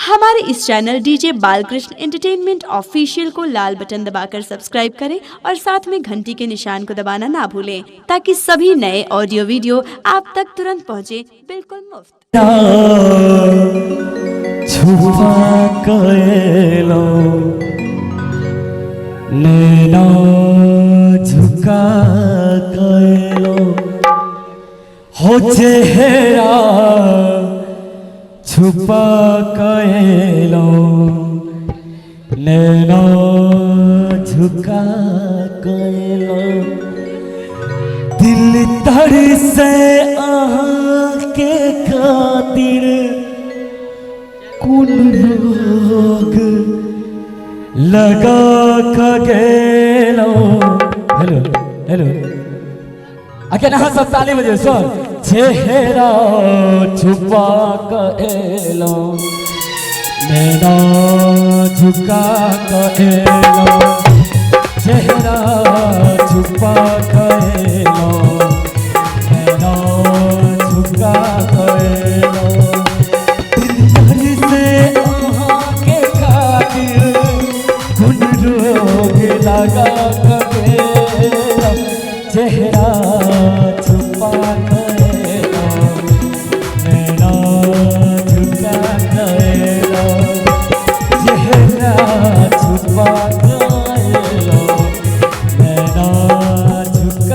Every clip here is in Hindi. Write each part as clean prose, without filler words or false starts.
हमारे इस channel DJ Balkrishna entertainment official को लाल बटन दबाकर सब्सक्राइब करें और साथ में घंटी के निशान को दबाना ना भूलें ताकि सभी नए ऑडियो वीडियो आप तक तुरंत पहुंचे, बिल्कुल मुफ्त। छुपा कलो नैना झुका कलो हो चेहरा छुपा कलो नैना झुका कलो दिल तड़ से के खातिर कुन रोग लगा गेलो। हेलो हेलो आके ना सब ताली बजे सर चेहरा छुपा गेलो नैना झुका गेलो चेहरा छुपा गेलो नैना झुका गेलो दिल से आके खातिर कुन रोग लगा गेलो चेहरा छुपा गेलो नैना झुका गेलो चेहरा छुपा गेलो नैना झुका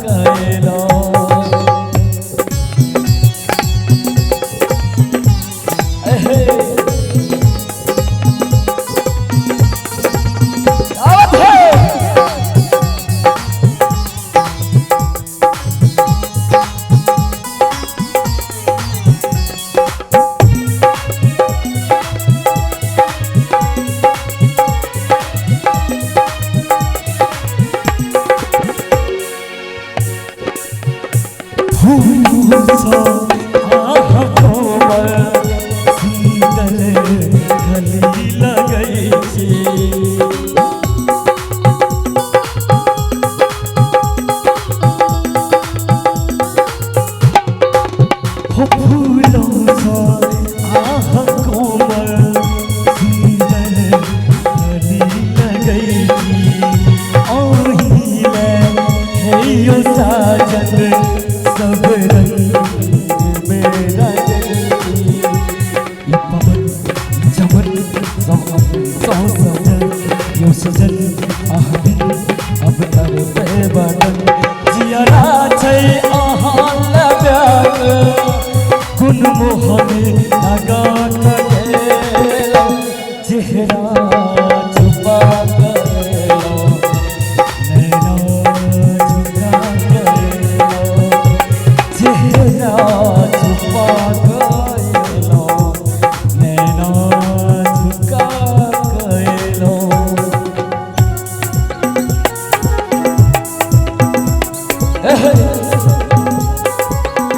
गेलो।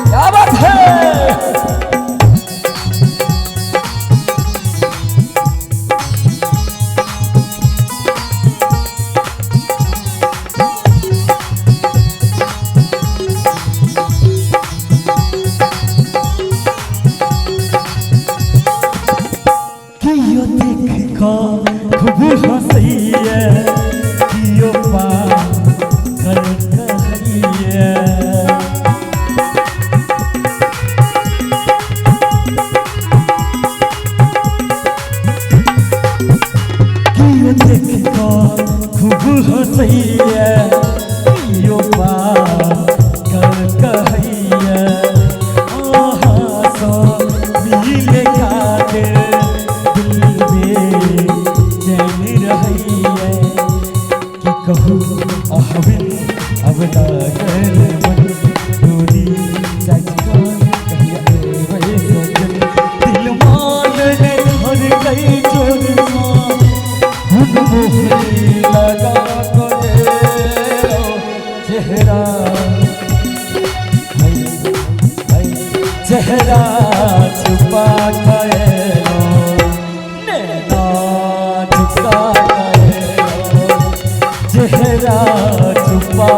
क्या बात है कियो देख खूब हंसैया कियो पा खूब हंसैया यो कहैया सो मिले खातिर दिल में चैन रहैया कि कहूँ अहबिन अब लागल मन डोरी सजका कहिया रे सजन दिल मान ले हर कई जोर लगा चेहरा चेहरा छुपा गेलो नैना झुका गेलो चेहरा छुपा